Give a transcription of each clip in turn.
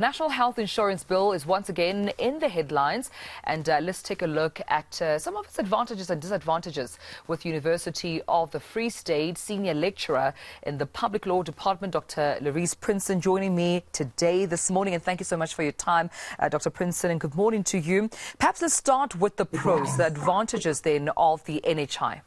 National Health Insurance Bill is once again in the headlines, and let's take a look at some of its advantages and disadvantages with University of the Free State Senior Lecturer in the Public Law Department, Dr. Larisse Prinsen, joining me today this morning. And thank you so much for your time, Dr. Prinsen, and good morning to you. Perhaps let's start with the pros, the advantages then of the NHI.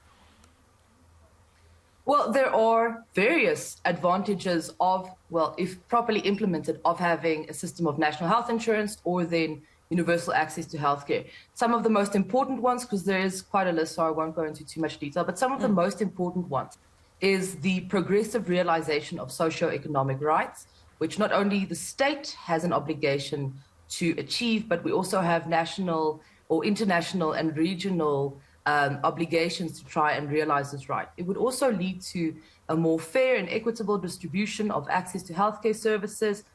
Well, there are various advantages of, well, if properly implemented, of having a system of national health insurance or then universal access to healthcare. Some of the most important ones, because there is quite a list, so I won't go into too much detail, but some of the most important ones is the progressive realization of socio-economic rights, which not only the state has an obligation to achieve, but we also have national or international and regional obligations to try and realize this right. It would also lead to a more fair and equitable distribution of access to healthcare services.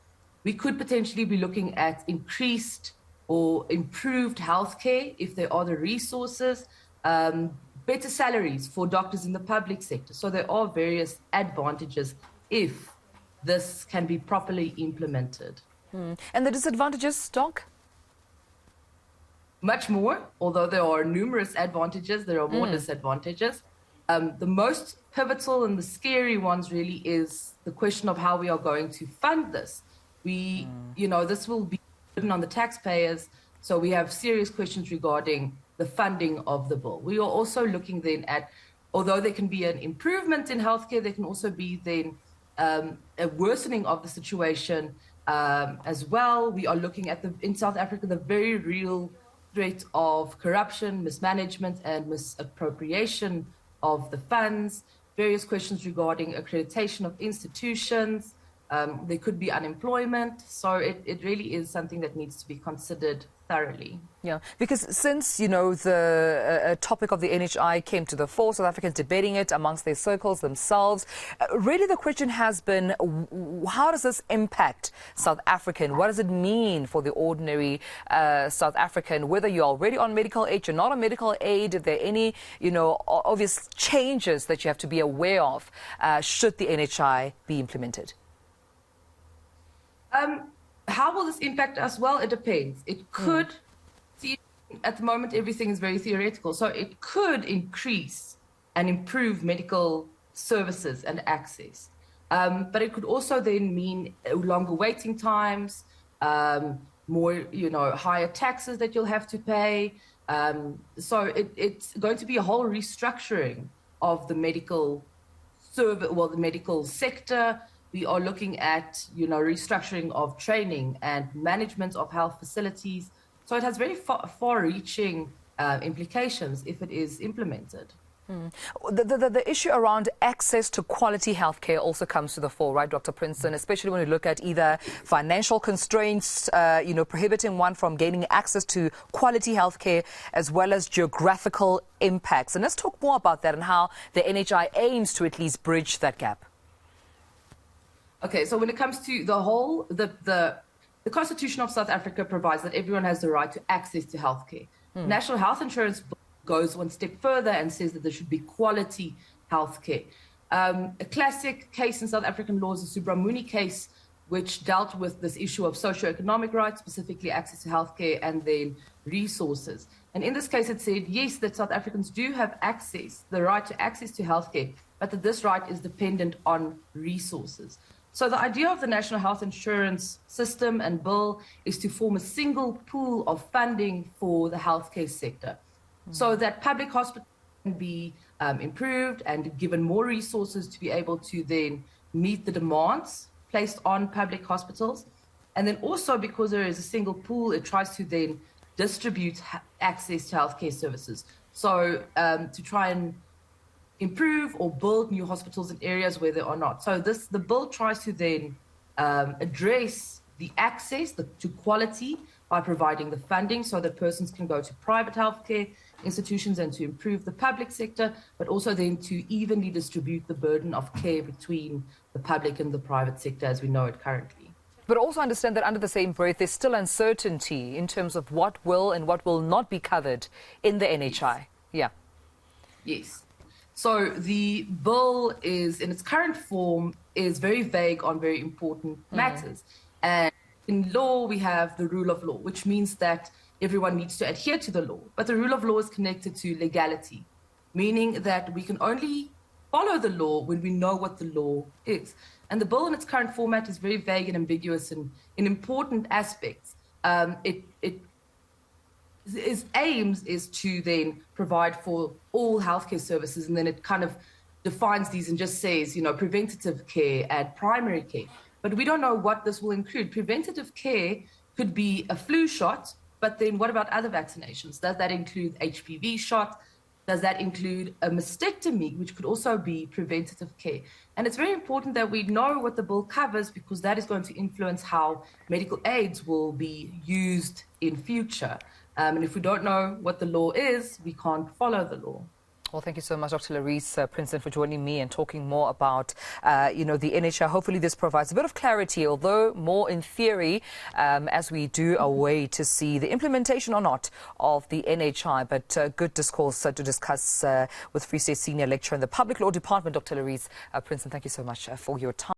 We could potentially be looking at increased or improved healthcare if there are the resources, better salaries for doctors in the public sector. So there are various advantages if this can be properly implemented. And the disadvantages, Doc? Much more, although there are numerous advantages, there are more disadvantages. The most pivotal and the scary ones really is the question of how we are going to fund this. This will be burden on the taxpayers, so we have serious questions regarding the funding of the bill. We are also looking then at, although there can be an improvement in healthcare, there can also be then a worsening of the situation as well. We are looking at, in South Africa, the very real threat of corruption, mismanagement, and misappropriation of the funds, various questions regarding accreditation of institutions. There could be unemployment. So it really is something that needs to be considered thoroughly. Yeah, because since, the topic of the NHI came to the fore, South Africans debating it amongst their circles themselves, really the question has been, how does this impact South African? What does it mean for the ordinary South African, whether you're already on medical aid, you're not on medical aid, if there are any, obvious changes that you have to be aware of should the NHI be implemented? How will this impact us? Well, it depends. It could, see, at the moment, everything is very theoretical. So it could increase and improve medical services and access. But it could also then mean longer waiting times, more, higher taxes that you'll have to pay. So it's going to be a whole restructuring of the medical service, well, the medical sector. We are looking at, restructuring of training and management of health facilities. So it has very far-reaching implications if it is implemented. The issue around access to quality healthcare also comes to the fore, right, Dr. Prinsen, especially when we look at either financial constraints, prohibiting one from gaining access to quality healthcare, as well as geographical impacts. And let's talk more about that and how the NHI aims to at least bridge that gap. Okay, so when it comes to the Constitution of South Africa provides that everyone has the right to access to healthcare. National Health Insurance goes one step further and says that there should be quality healthcare. A classic case in South African law is the Subramuni case, which dealt with this issue of socioeconomic rights, specifically access to healthcare and then resources. And in this case, it said, yes, that South Africans do have access, the right to access to healthcare, but that this right is dependent on resources. So the idea of the National Health Insurance System and bill is to form a single pool of funding for the healthcare sector so that public hospitals can be improved and given more resources to be able to then meet the demands placed on public hospitals. And then also because there is a single pool, it tries to then distribute access to healthcare services. So to try and improve or build new hospitals in areas where there are not. So the bill tries to then address the access to quality by providing the funding so that persons can go to private healthcare institutions and to improve the public sector, but also then to evenly distribute the burden of care between the public and the private sector as we know it currently. But also understand that under the same breath, there's still uncertainty in terms of what will and what will not be covered in the NHI. Yeah. Yes. So the bill is, in its current form, is very vague on very important matters. And in law, we have the rule of law, which means that everyone needs to adhere to the law. But the rule of law is connected to legality, meaning that we can only follow the law when we know what the law is. And the bill in its current format is very vague and ambiguous in important aspects. Its aims is to then provide for all healthcare services, and then it kind of defines these and just says, preventative care and primary care. But we don't know what this will include. Preventative care could be a flu shot, but then what about other vaccinations? Does that include HPV shot? Does that include a mastectomy, which could also be preventative care? And it's very important that we know what the bill covers, because that is going to influence how medical aids will be used in future. And if we don't know what the law is, we can't follow the law. Well, thank you so much, Dr. Larisse Prinsen, for joining me and talking more about, the NHI. Hopefully this provides a bit of clarity, although more in theory, as we do await to see the implementation or not of the NHI. But good discourse to discuss with Free State Senior Lecturer in the Public Law Department, Dr. Larisse Prinsen. Thank you so much for your time.